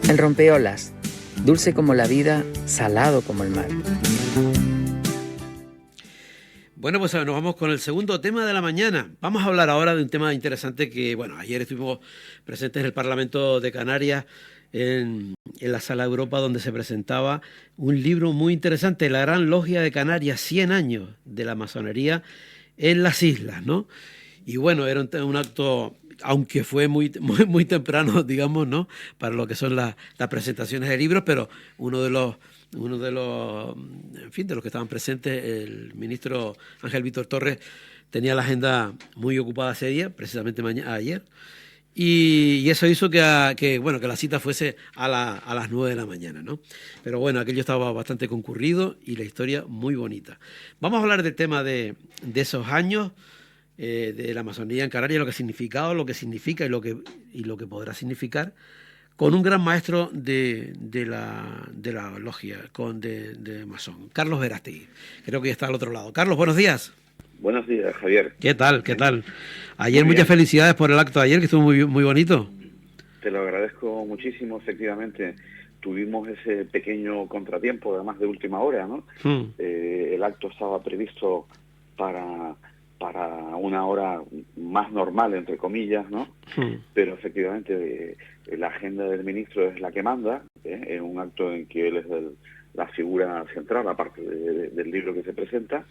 El rompeolas, dulce como la vida, salado como el mar. Bueno, pues nos vamos con el segundo tema de la mañana. Vamos a hablar ahora de un tema interesante que, bueno, ayer estuvimos presentes en el Parlamento de Canarias, en la Sala Europa, donde se presentaba un libro muy interesante, La Gran Logia de Canarias, 100 años de la masonería en las islas, ¿no? Y bueno, era un acto, aunque fue muy temprano, digamos, ¿no? Para lo que son las presentaciones de libros, pero uno de los, en fin, de los que estaban presentes, el ministro Ángel Víctor Torres, tenía la agenda muy ocupada ese día, precisamente ayer, y eso hizo bueno, que la cita fuese a las 9 de la mañana, ¿no? Pero bueno, aquello estaba bastante concurrido y la historia muy bonita. Vamos a hablar del tema de esos años, de la masonería en Canarias, lo que ha significado, lo que significa y lo que podrá significar, con un gran maestro de la logia, de masón, Carlos Verástegui. Creo que ya está al otro lado. Carlos, buenos días. Buenos días, Javier. ¿Qué tal? ¿Qué tal? Ayer Muy muchas bien. felicidades por el acto de ayer, que estuvo muy bonito. Te lo agradezco muchísimo, efectivamente. Tuvimos ese pequeño contratiempo, además de última hora, ¿no? El acto estaba previsto para una hora más normal, entre comillas, ¿no? Pero efectivamente la agenda del ministro es la que manda, en un acto en que él es la figura central, aparte del libro que se presenta.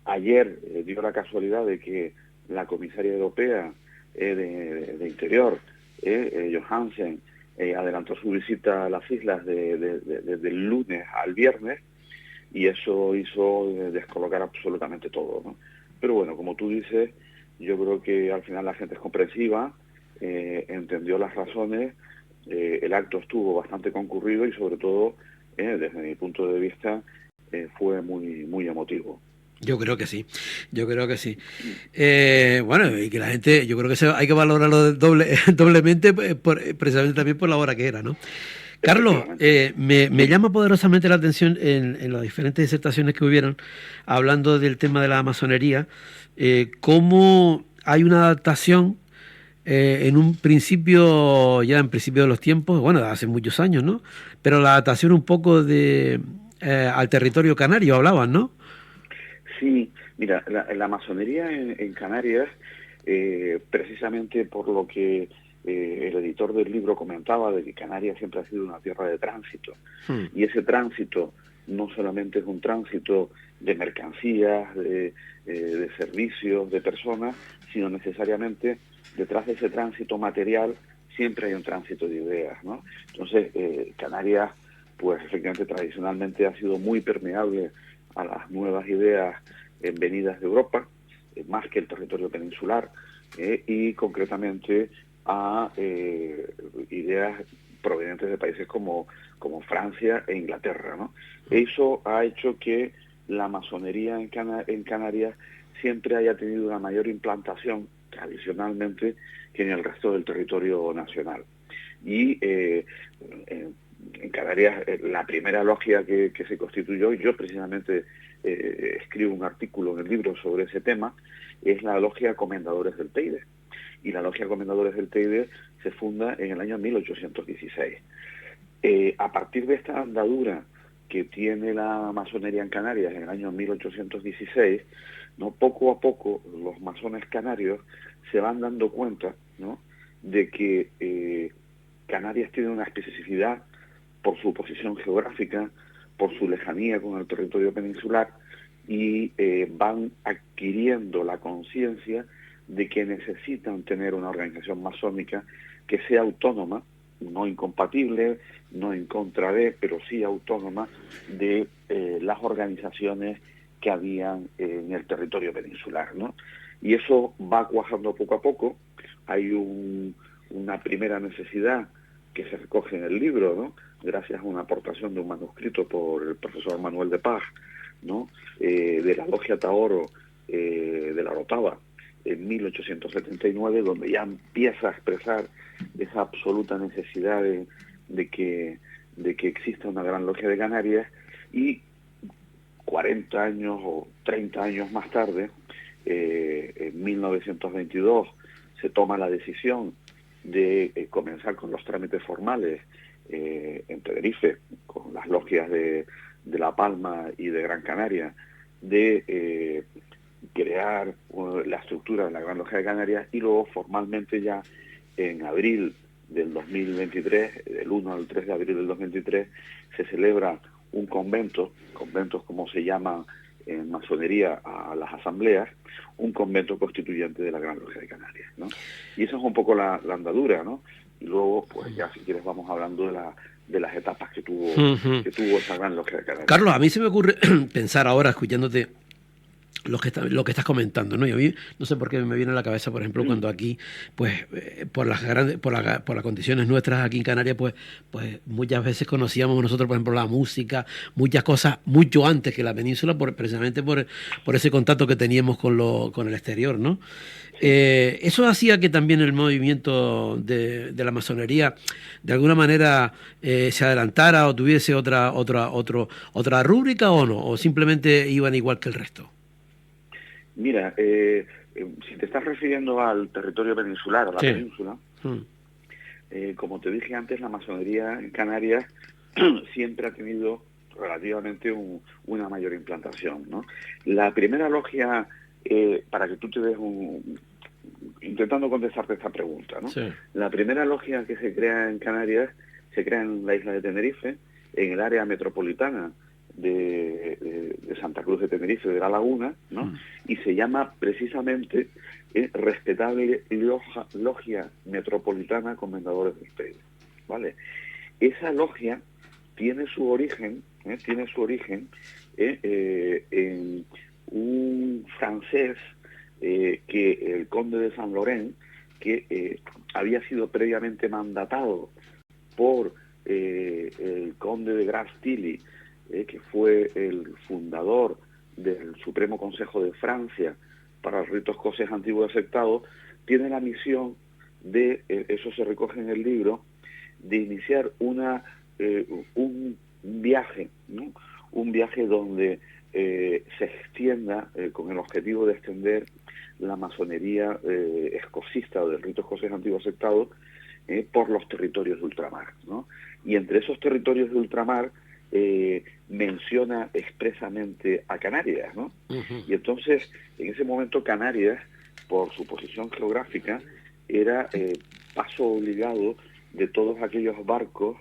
Ayer dio la casualidad de que la comisaria europea de Interior, Johansen, adelantó su visita a las islas desde el lunes al viernes, y eso hizo descolocar absolutamente todo, ¿no? Pero bueno, como tú dices, yo creo que al final la gente es comprensiva, entendió las razones, el acto estuvo bastante concurrido y sobre todo, desde mi punto de vista, fue muy emotivo. Yo creo que sí. Bueno, y que la gente, yo creo que hay que valorarlo doblemente, precisamente también por la hora que era, ¿no? Carlos, me llama poderosamente la atención en las diferentes disertaciones que hubieron, hablando del tema de la masonería, cómo hay una adaptación en principio de los tiempos, bueno, de hace muchos años, ¿no? Pero la adaptación un poco al territorio canario, hablaban, ¿no? Sí, mira, la masonería en Canarias, precisamente por lo que el editor del libro comentaba, de que Canarias siempre ha sido una tierra de tránsito, y ese tránsito no solamente es un tránsito de mercancías, de servicios, de personas, sino necesariamente detrás de ese tránsito material siempre hay un tránsito de ideas, ¿no? Entonces, Canarias, pues efectivamente tradicionalmente ha sido muy permeable a las nuevas ideas venidas de Europa, más que el territorio peninsular, y concretamente a ideas provenientes de países como Francia e Inglaterra, ¿no? Eso ha hecho que la masonería en Canarias siempre haya tenido una mayor implantación tradicionalmente que en el resto del territorio nacional. Y en Canarias, la primera logia que se constituyó, y yo precisamente escribo un artículo en el libro sobre ese tema, es la logia Comendadores del Teide. Y la logia Comendadores del Teide se funda en el año 1816. A partir de esta andadura que tiene la masonería en Canarias en el año 1816, ¿no? Poco a poco los masones canarios se van dando cuenta, ¿no?, de que Canarias tiene una especificidad por su posición geográfica, por su lejanía con el territorio peninsular, y van adquiriendo la conciencia de que necesitan tener una organización masónica que sea autónoma, no incompatible, no en contra de, pero sí autónoma de las organizaciones que habían en el territorio peninsular, ¿no? Y eso va cuajando poco a poco. Hay una primera necesidad que se recoge en el libro, ¿no?, gracias a una aportación de un manuscrito por el profesor Manuel de Paz, ¿no?, de la logia Taoro de la Orotava, en 1879, donde ya empieza a expresar esa absoluta necesidad de que exista una gran logia de Canarias. Y 40 años o 30 años más tarde, en 1922, se toma la decisión de comenzar con los trámites formales en Tenerife, con las logias de La Palma y de Gran Canaria, de crear la estructura de la Gran Logia de Canarias, y luego formalmente ya en abril del 2023, del 1 al 3 de abril del 2023, se celebra un conventos como se llama en masonería a las asambleas, un convento constituyente de la Gran Logia de Canarias, ¿no? Y eso es un poco la andadura, ¿no? Y luego, pues ya si quieres vamos hablando de las etapas que tuvo esa Gran Logia de Canarias. Carlos, a mí se me ocurre pensar ahora, escuchándote lo que estás comentando, ¿no? Y a mí no sé por qué me viene a la cabeza, por ejemplo, cuando aquí, pues, por las condiciones nuestras aquí en Canarias, pues muchas veces conocíamos nosotros, por ejemplo, la música, muchas cosas mucho antes que la península, precisamente por ese contacto que teníamos con el exterior, ¿no? Eso hacía que también el movimiento de la masonería de alguna manera se adelantara o tuviese otra rúbrica, o no, o simplemente iban igual que el resto. Mira, si te estás refiriendo al territorio peninsular, a la península, como te dije antes, la masonería en Canarias siempre ha tenido relativamente una mayor implantación, ¿no? La primera logia, para que tú te des intentando contestarte esta pregunta, ¿no? Sí. La primera logia que se crea en Canarias se crea en la isla de Tenerife, en el área metropolitana de Santa Cruz de Tenerife, de la Laguna, ¿no? Y se llama precisamente Respetable Logia Metropolitana Comendadores del Imperio, ¿vale? Esa logia tiene su origen en un francés que el conde de Saint Laurent, que había sido previamente mandatado por el conde de Grasse Tilly, que fue el fundador del Supremo Consejo de Francia para el rito escocés antiguo aceptado, tiene la misión de, eso se recoge en el libro, de iniciar un viaje, ¿no? Un viaje donde se extienda, con el objetivo de extender la masonería escocista o del rito escocés antiguo aceptado por los territorios de ultramar, ¿no? Y entre esos territorios de ultramar menciona expresamente a Canarias, ¿no? Y entonces, en ese momento, Canarias, por su posición geográfica, era paso obligado de todos aquellos barcos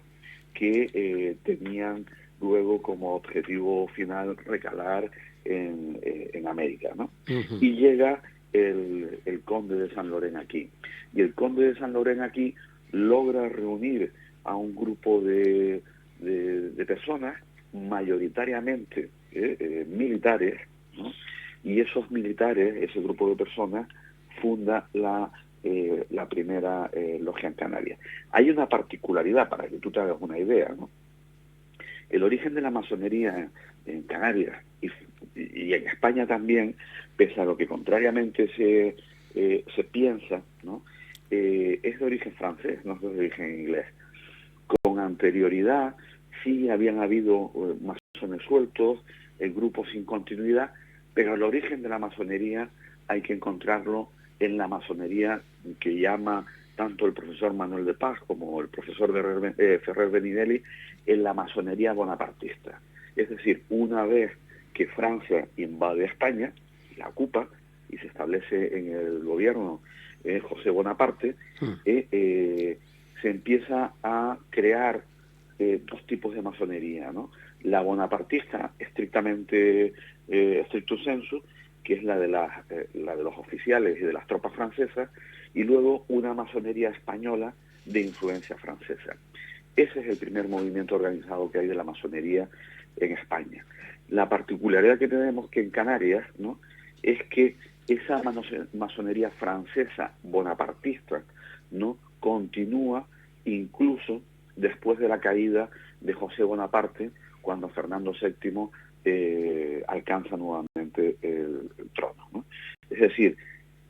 que tenían luego como objetivo final recalar en América, ¿no? Y llega el conde de Saint Laurent aquí. Y el conde de Saint Laurent aquí logra reunir a un grupo de personas, mayoritariamente militares, ¿no? Y esos militares, ese grupo de personas, funda la primera logia en Canarias. Hay una particularidad, para que tú te hagas una idea, ¿no? El origen de la masonería en Canarias y en España también, pese a lo que contrariamente se piensa, ¿no? Es de origen francés, no es de origen inglés. Con anterioridad sí habían habido masones sueltos, grupos sin continuidad, pero el origen de la masonería hay que encontrarlo en la masonería que llama tanto el profesor Manuel de Paz como el profesor Ferrer Benidelli, en la masonería bonapartista. Es decir, una vez que Francia invade España, la ocupa y se establece en el gobierno José Bonaparte, se empieza a crear dos tipos de masonería, ¿no? La bonapartista, estrictamente stricto sensu, que es la de los oficiales y de las tropas francesas, y luego una masonería española de influencia francesa. Ese es el primer movimiento organizado que hay de la masonería en España. La particularidad que tenemos que en Canarias, ¿no?, es que esa masonería francesa bonapartista, ¿no?, continúa incluso después de la caída de José Bonaparte, cuando Fernando VII alcanza nuevamente el trono, ¿no? Es decir,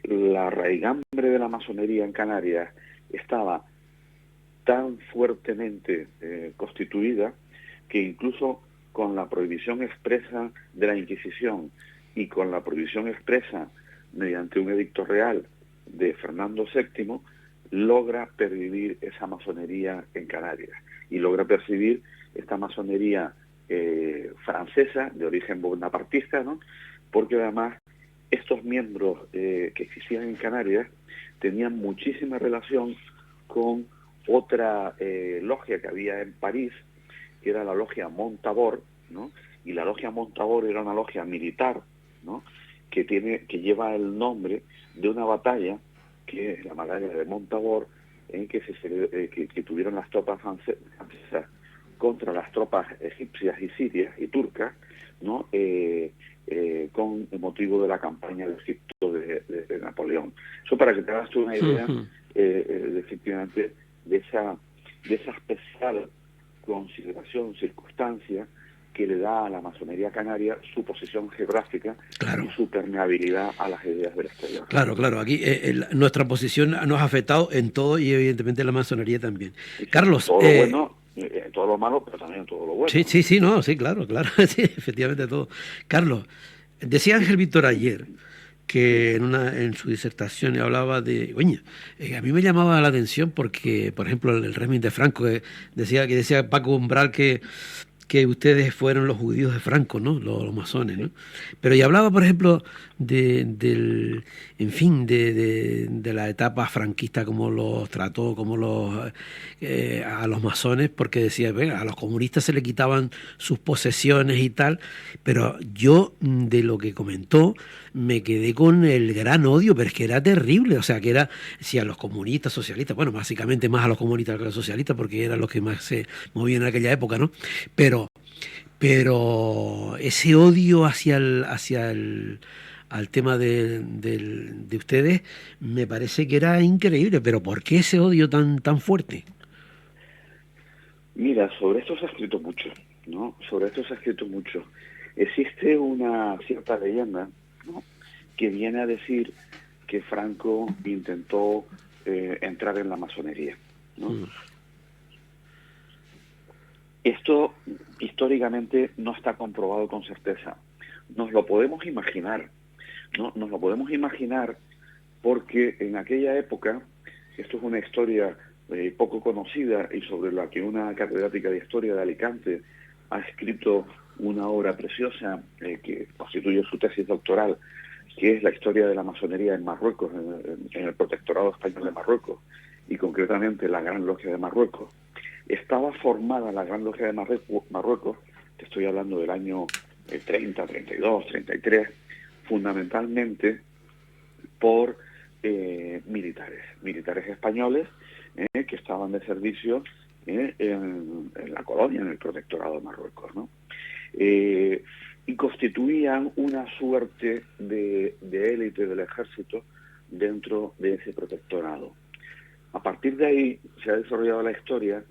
la raigambre de la masonería en Canarias estaba tan fuertemente constituida que incluso con la prohibición expresa de la Inquisición y con la prohibición expresa mediante un edicto real de Fernando VII, logra pervivir esa masonería en Canarias y logra percibir esta masonería francesa de origen bonapartista, ¿no? Porque además estos miembros que existían en Canarias tenían muchísima relación con otra logia que había en París, que era la logia Montabor, ¿no? Y la logia Montabor era una logia militar, ¿no? Que lleva el nombre de una batalla, que es la batalla de Montabor, que tuvieron las tropas francesas contra las tropas egipcias y sirias y turcas, ¿no? Con el motivo de la campaña de Egipto de Napoleón. Eso para que te hagas una idea, efectivamente, de esa especial consideración, circunstancia que le da a la masonería canaria su posición geográfica, claro, y su permeabilidad a las ideas del exterior. Claro, claro. Aquí nuestra posición nos ha afectado en todo y evidentemente la masonería también. Sí, Carlos, todo lo bueno, todo lo malo, pero también todo lo bueno. Sí, no, sí, claro, sí, efectivamente todo. Carlos, decía Ángel Víctor ayer que en su disertación hablaba de, oye, a mí me llamaba la atención porque, por ejemplo, el régimen de Franco, decía Paco Umbral que ustedes fueron los judíos de Franco, ¿no? Los masones, ¿no? Pero y hablaba, por ejemplo, de la etapa franquista, cómo los trató, a los masones, porque decía, venga, a los comunistas se le quitaban sus posesiones y tal, pero yo, de lo que comentó, me quedé con el gran odio, pero es que era terrible, o sea, que era, si a los comunistas, socialistas, bueno, básicamente más a los comunistas que a los socialistas, porque eran los que más se movían en aquella época, ¿no? Pero ese odio hacia al tema de ustedes me parece que era increíble. Pero ¿por qué ese odio tan fuerte? Mira, sobre esto se ha escrito mucho, ¿no? Existe una cierta leyenda, ¿no?, que viene a decir que Franco intentó entrar en la masonería, ¿no? Esto históricamente no está comprobado con certeza. Nos lo podemos imaginar, ¿no? Nos lo podemos imaginar porque en aquella época, esto es una historia poco conocida y sobre la que una catedrática de historia de Alicante ha escrito una obra preciosa que constituye su tesis doctoral, que es la historia de la masonería en Marruecos, en el Protectorado Español de Marruecos, y concretamente la Gran Logia de Marruecos. Estaba formada la Gran Logia de Marruecos, te estoy hablando del año 30, 32, 33, fundamentalmente por militares españoles que estaban de servicio en la colonia, en el Protectorado de Marruecos, ¿no? Y constituían una suerte de élite del ejército dentro de ese protectorado. A partir de ahí se ha desarrollado la historia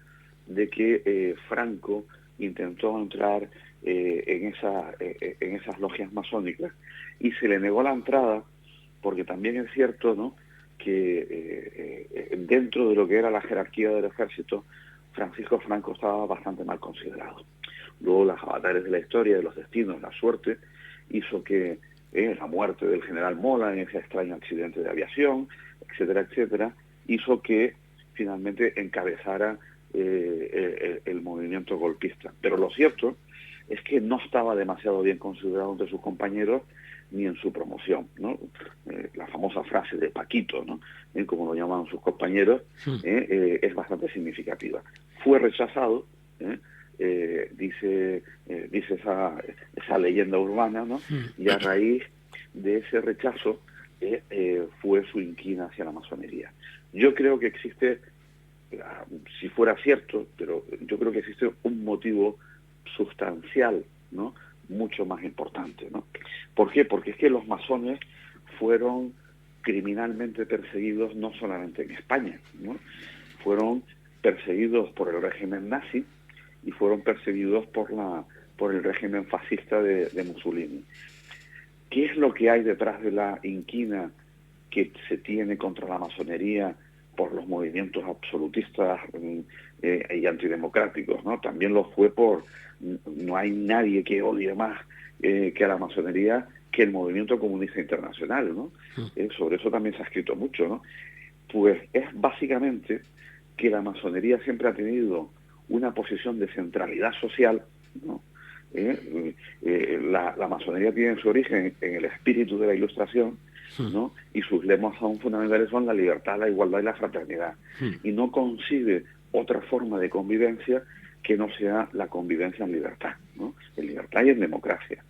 de que Franco intentó entrar en esas logias masónicas y se le negó la entrada porque también es cierto, ¿no?, que dentro de lo que era la jerarquía del ejército, Francisco Franco estaba bastante mal considerado. Luego las avatares de la historia, de los destinos, la suerte, hizo que la muerte del general Mola en ese extraño accidente de aviación, etcétera, etcétera, hizo que finalmente encabezara el movimiento golpista. Pero lo cierto es que no estaba demasiado bien considerado entre sus compañeros ni en su promoción, ¿no? La famosa frase de Paquito, ¿no?, como lo llamaban sus compañeros, es bastante significativa. Fue rechazado, dice esa leyenda urbana, ¿no? Y a raíz de ese rechazo fue su inquina hacia la masonería. Yo creo que existe, si fuera cierto, pero yo creo que existe un motivo sustancial, ¿no?, mucho más importante, ¿no? ¿Por qué? Porque es que los masones fueron criminalmente perseguidos no solamente en España, ¿no? Fueron perseguidos por el régimen nazi y fueron perseguidos por el régimen fascista de Mussolini. ¿Qué es lo que hay detrás de la inquina que se tiene contra la masonería por los movimientos absolutistas y antidemocráticos, ¿no? También lo fue no hay nadie que odie más que a la masonería que el movimiento comunista internacional, ¿no? Sobre eso también se ha escrito mucho, ¿no? Pues es básicamente que la masonería siempre ha tenido una posición de centralidad social, ¿no? La masonería tiene su origen en el espíritu de la Ilustración, ¿no? Y sus lemas fundamentales son la libertad, la igualdad y la fraternidad. Y no concibe otra forma de convivencia que no sea la convivencia en libertad, ¿no? En libertad y en democracia.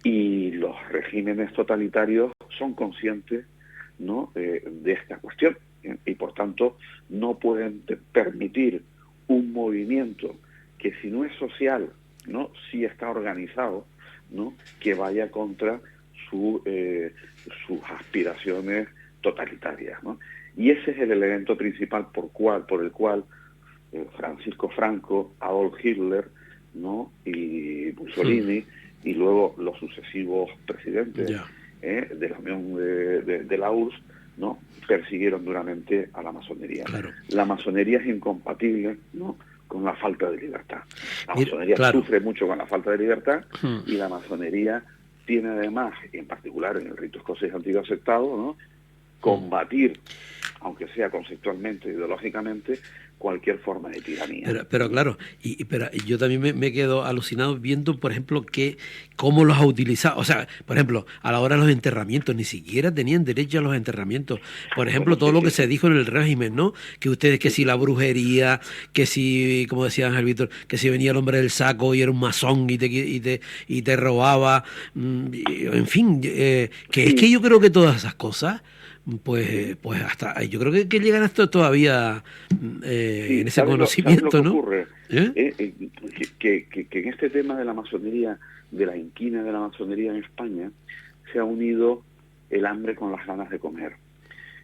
Y los regímenes totalitarios son conscientes, ¿no? De esta cuestión, y por tanto no pueden permitir un movimiento que, si no es social, ¿no?, sí está organizado, ¿no?, que vaya contra sus aspiraciones totalitarias, ¿no? Y ese es el elemento principal por el cual Francisco Franco, Adolf Hitler, ¿no?, y Mussolini, y luego los sucesivos presidentes de la Unión de la URSS, ¿no?, persiguieron duramente a la masonería. Claro. La masonería es incompatible, ¿no?, con la falta de libertad. La masonería sufre mucho con la falta de libertad, y la masonería tiene además, y en particular en el rito escocés antiguo aceptado, ¿no?, combatir, aunque sea conceptualmente, ideológicamente, cualquier forma de tiranía. Pero claro, pero yo también me quedo alucinado viendo, por ejemplo, cómo los ha utilizado. O sea, por ejemplo, a la hora de los enterramientos, ni siquiera tenían derecho a los enterramientos. Por ejemplo, todo lo que se dijo en el régimen, ¿no? Que ustedes, que si la brujería, que si, como decía Ángel Víctor, que si venía el hombre del saco y era un masón y te robaba, en fin, que es que yo creo que todas esas cosas, pues hasta yo creo que llegan hasta todavía en ese conocimiento, ¿sabes lo que ¿no? ocurre? Que en este tema de la masonería, de la inquina de la masonería en España, se ha unido el hambre con las ganas de comer.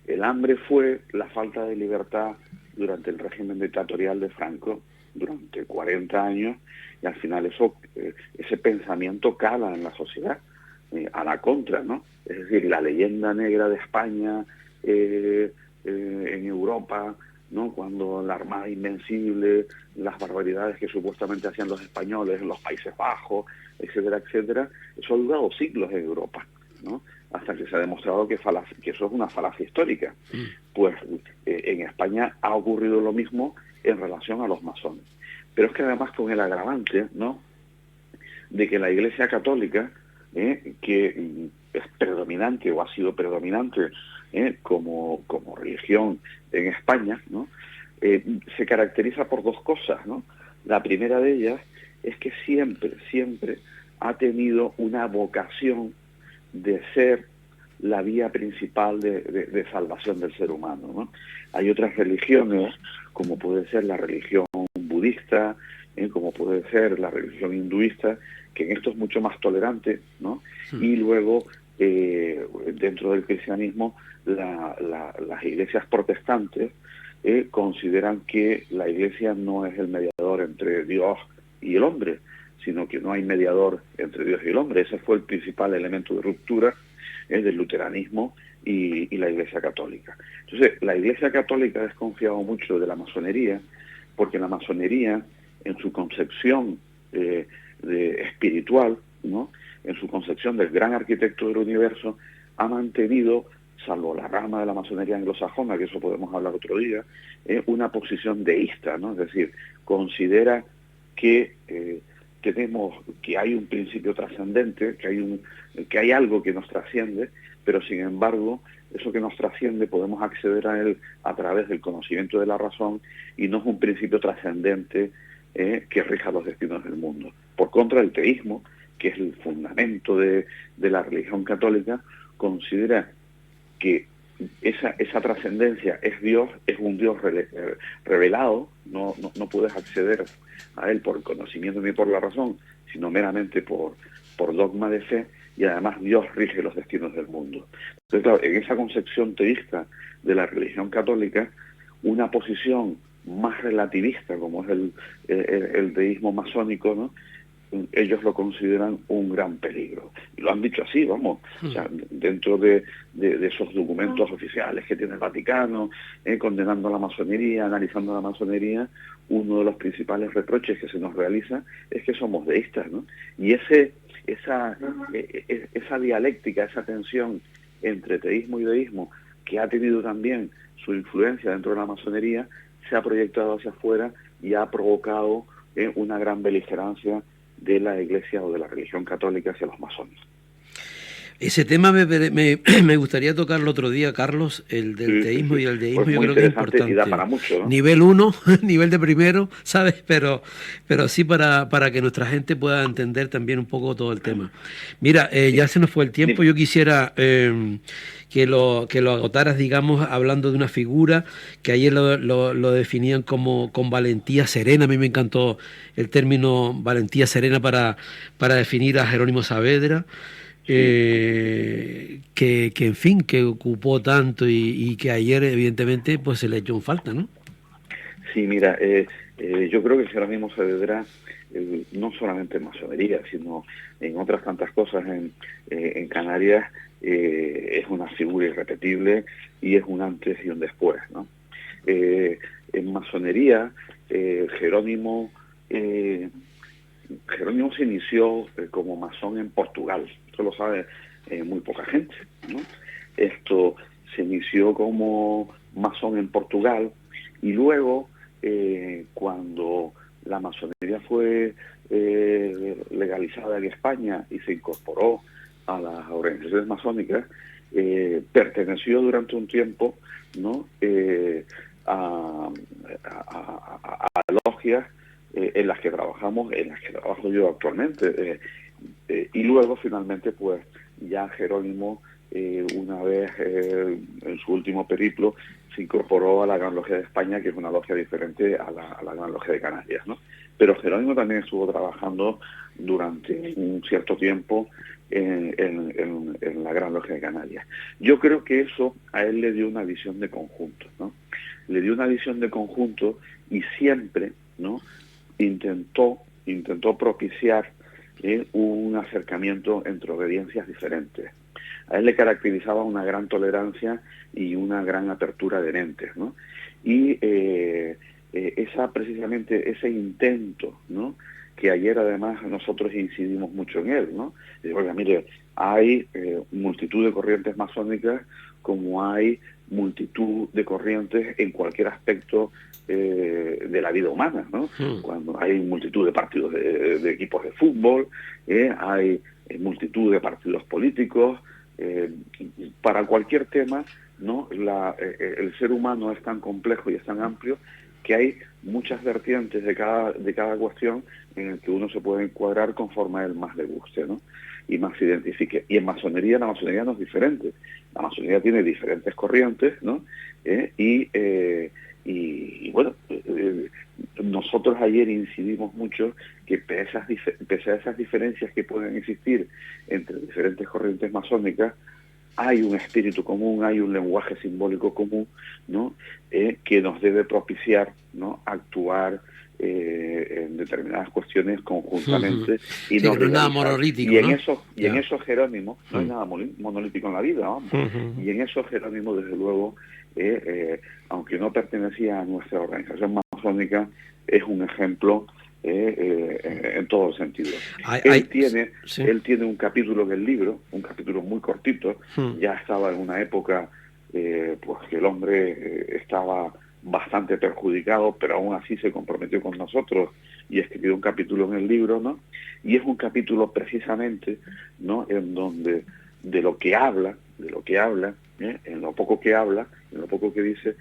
El hambre fue la falta de libertad durante el régimen dictatorial de Franco, durante 40 años, y al final ese pensamiento cala en la sociedad, a la contra, ¿no? Es decir, la leyenda negra de España en Europa, ¿no?, cuando la Armada Invencible, las barbaridades que supuestamente hacían los españoles en los Países Bajos, etcétera, etcétera, eso ha durado siglos en Europa, ¿no?, hasta que se ha demostrado que eso es una falacia histórica. Pues en España ha ocurrido lo mismo en relación a los masones. Pero es que además con el agravante, ¿no?, de que la Iglesia Católica, que es predominante o ha sido predominante como religión en España, ¿no?, se caracteriza por dos cosas, ¿no? La primera de ellas es que siempre ha tenido una vocación de ser la vía principal de salvación del ser humano, ¿no? Hay otras religiones, como puede ser la religión budista, como puede ser la religión hinduista, que en esto es mucho más tolerante, ¿no? Y luego, dentro del cristianismo, las iglesias protestantes consideran que la iglesia no es el mediador entre Dios y el hombre, sino que no hay mediador entre Dios y el hombre. Ese fue el principal elemento de ruptura del luteranismo y la Iglesia Católica. Entonces, la Iglesia Católica ha desconfiado mucho de la masonería, porque la masonería, en su concepción espiritual, ¿no?, en su concepción del gran arquitecto del universo, ha mantenido, salvo la rama de la masonería anglosajona, que eso podemos hablar otro día, una posición deísta, ¿no? Es decir, considera que que hay un principio trascendente, que hay algo que nos trasciende, pero sin embargo, eso que nos trasciende podemos acceder a él a través del conocimiento de la razón, y no es un principio trascendente que rija los destinos del mundo. Por contra, el teísmo, que es el fundamento de la religión católica, considera que esa trascendencia es Dios, es un Dios revelado, no puedes acceder a él por el conocimiento ni por la razón, sino meramente por dogma de fe, y además Dios rige los destinos del mundo. Entonces, claro, en esa concepción teísta de la religión católica, una posición más relativista, como es el deísmo masónico, ¿no?, ellos lo consideran un gran peligro. Y lo han dicho así, vamos, o sea, dentro de esos documentos oficiales que tiene el Vaticano, condenando a la masonería, analizando la masonería, uno de los principales reproches que se nos realiza es que somos deístas, ¿no? Y ese esa dialéctica, esa tensión entre teísmo y deísmo, que ha tenido también su influencia dentro de la masonería, se ha proyectado hacia afuera y ha provocado una gran beligerancia de la Iglesia o de la religión católica hacia los masones. Ese tema me gustaría tocarlo otro día, Carlos, el del teísmo y el deísmo. Pues yo creo que es importante. Y da para mucho, ¿no? Nivel 1, nivel de primero, ¿sabes? Pero sí para que nuestra gente pueda entender también un poco todo el tema. Mira, ya se nos fue el tiempo. Yo quisiera que lo agotaras, digamos, hablando de una figura que ayer lo definían como con valentía serena. A mí me encantó el término valentía serena para definir a Jerónimo Saavedra. Que en fin, que ocupó tanto y que ayer evidentemente pues se le echó en falta, ¿no? Sí, mira, yo creo que Jerónimo Saavedra, no solamente en masonería, sino en otras tantas cosas en Canarias, es una figura irrepetible y es un antes y un después, ¿no? En masonería, Jerónimo se inició como masón en Portugal. Esto lo sabe muy poca gente, ¿no? Esto se inició como masón en Portugal y luego, cuando la masonería fue legalizada en España y se incorporó a las organizaciones masónicas, perteneció durante un tiempo, ¿no? a logias en las que trabajo yo actualmente, y luego finalmente pues ya Jerónimo, una vez en su último periplo, se incorporó a la Gran Logia de España, que es una logia diferente a la Gran Logia de Canarias, ¿no? Pero Jerónimo también estuvo trabajando durante un cierto tiempo en la Gran Logia de Canarias. Yo creo que eso a él le dio una visión de conjunto, ¿no? Le dio una visión de conjunto y siempre, ¿no?, intentó propiciar un acercamiento entre obediencias diferentes. A él le caracterizaba una gran tolerancia y una gran apertura de mentes, ¿no? Y precisamente ese intento, ¿no?, que ayer además nosotros incidimos mucho en él, ¿no? Oiga, mire, hay multitud de corrientes masónicas como hay multitud de corrientes en cualquier aspecto de la vida humana, ¿no? Cuando hay multitud de partidos de equipos de fútbol, hay multitud de partidos políticos, para cualquier tema, ¿no? El ser humano es tan complejo y es tan amplio que hay muchas vertientes de cada cuestión en el que uno se puede encuadrar conforme a él más le guste, ¿no?, y más se identifique. Y en masonería, la masonería no es diferente. La masonería tiene diferentes corrientes, ¿no? Y bueno, nosotros ayer incidimos mucho que pese a esas diferencias que pueden existir entre diferentes corrientes masónicas, hay un espíritu común, hay un lenguaje simbólico común, ¿no?, que nos debe propiciar, ¿no?, actuar en determinadas cuestiones conjuntamente. Y no es nada monolítico, y en eso Jerónimo, no hay nada monolítico en la vida, vamos. Y en eso Jerónimo, desde luego, aunque no pertenecía a nuestra organización masónica, es un ejemplo en todos los sentidos. Él tiene un capítulo en el libro, un capítulo muy cortito. Ya estaba en una época pues que el hombre estaba bastante perjudicado, pero aún así se comprometió con nosotros y escribió un capítulo en el libro, ¿no? Y es un capítulo precisamente, ¿no?, en donde de lo que habla, en lo poco que habla, en lo poco que dice,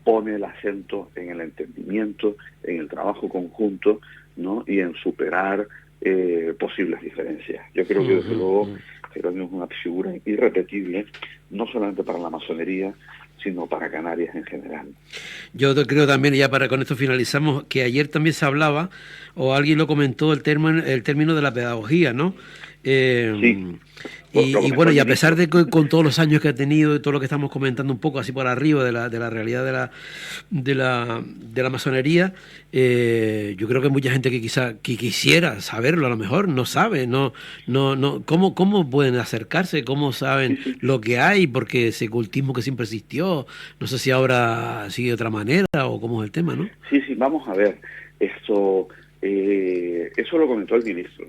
pone el acento en el entendimiento, en el trabajo conjunto, ¿no?, y en superar posibles diferencias. Yo creo que desde luego Jerónimo es una figura irrepetible, no solamente para la masonería, sino para Canarias en general. Yo creo también, ya con esto finalizamos, que ayer también se hablaba, o alguien lo comentó, el término de la pedagogía, ¿no? Sí. Y bueno, y a pesar de que con todos los años que ha tenido y todo lo que estamos comentando un poco así por arriba de la realidad de la masonería, yo creo que mucha gente que quisiera saberlo, a lo mejor no sabe, ¿cómo pueden acercarse? ¿Cómo saben lo que hay? Porque ese cultismo que siempre existió, no sé si ahora sigue de otra manera o cómo es el tema, ¿no? Sí, vamos a ver, eso lo comentó el ministro,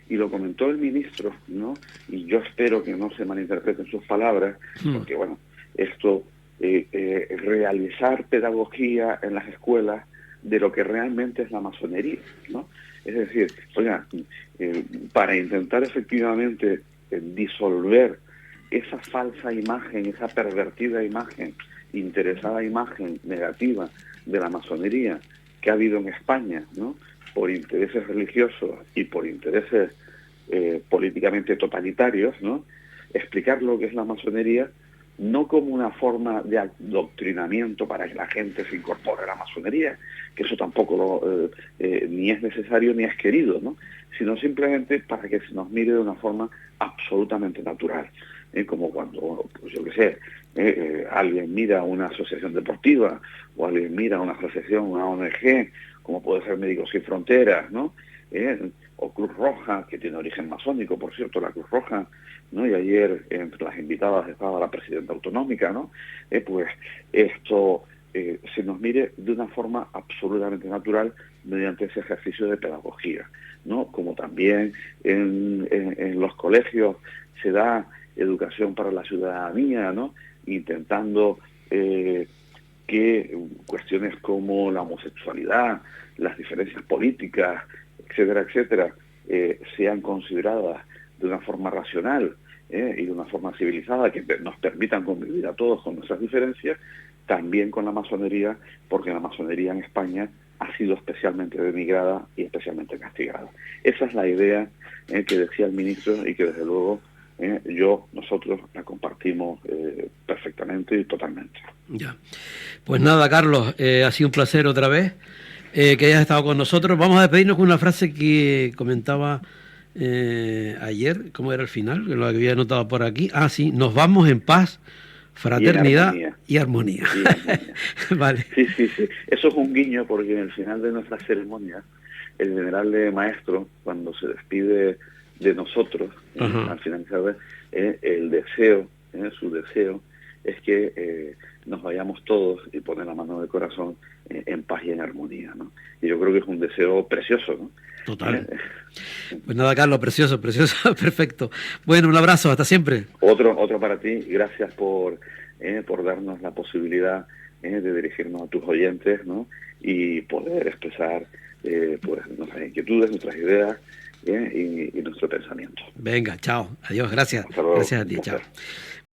y lo comentó el ministro, ¿no? Y yo espero que no se malinterpreten sus palabras, porque bueno, esto, realizar pedagogía en las escuelas de lo que realmente es la masonería, ¿no? Es decir, oiga, para intentar efectivamente disolver esa falsa imagen, esa pervertida imagen, interesada imagen negativa de la masonería que ha habido en España, ¿no? Por intereses religiosos y por intereses políticamente totalitarios, ¿no? Explicar lo que es la masonería no como una forma de adoctrinamiento para que la gente se incorpore a la masonería, que eso tampoco ni es necesario ni es querido, ¿no? Sino simplemente para que se nos mire de una forma absolutamente natural, como cuando, pues yo qué sé, alguien mira una asociación deportiva o alguien mira una asociación, una ONG, como puede ser Médicos Sin Fronteras, ¿no? O Cruz Roja, que tiene origen masónico, por cierto, la Cruz Roja, ¿no? Y ayer entre las invitadas estaba la presidenta autonómica, ¿no? Pues esto se nos mire de una forma absolutamente natural mediante ese ejercicio de pedagogía, ¿no? Como también en los colegios se da educación para la ciudadanía, ¿no? Intentando que cuestiones como la homosexualidad, las diferencias políticas, etcétera, etcétera, sean consideradas de una forma racional y de una forma civilizada, que nos permitan convivir a todos con nuestras diferencias, también con la masonería, porque la masonería en España ha sido especialmente denigrada y especialmente castigada. Esa es la idea que decía el ministro y que desde luego nosotros la compartimos perfectamente y totalmente. Ya. Pues nada, Carlos, ha sido un placer otra vez que hayas estado con nosotros. Vamos a despedirnos con una frase que comentaba ayer, ¿cómo era el final? Que lo había anotado por aquí. Ah, sí, nos vamos en paz, fraternidad y armonía. Y armonía. Vale. Sí. Eso es un guiño porque en el final de nuestra ceremonia, el general de maestro, cuando se despide de nosotros, al finalizar, el deseo, su deseo, es que nos vayamos todos y poner la mano del corazón en paz y en armonía, ¿no? Y yo creo que es un deseo precioso, ¿no? Total. Pues nada, Carlos, precioso, perfecto. Bueno, un abrazo, hasta siempre. Otro para ti, gracias por darnos la posibilidad de dirigirnos a tus oyentes, ¿no? Y poder expresar pues nuestras inquietudes, nuestras ideas y nuestro pensamiento. Venga, chao, adiós, gracias. Hasta luego. Gracias a ti, chao.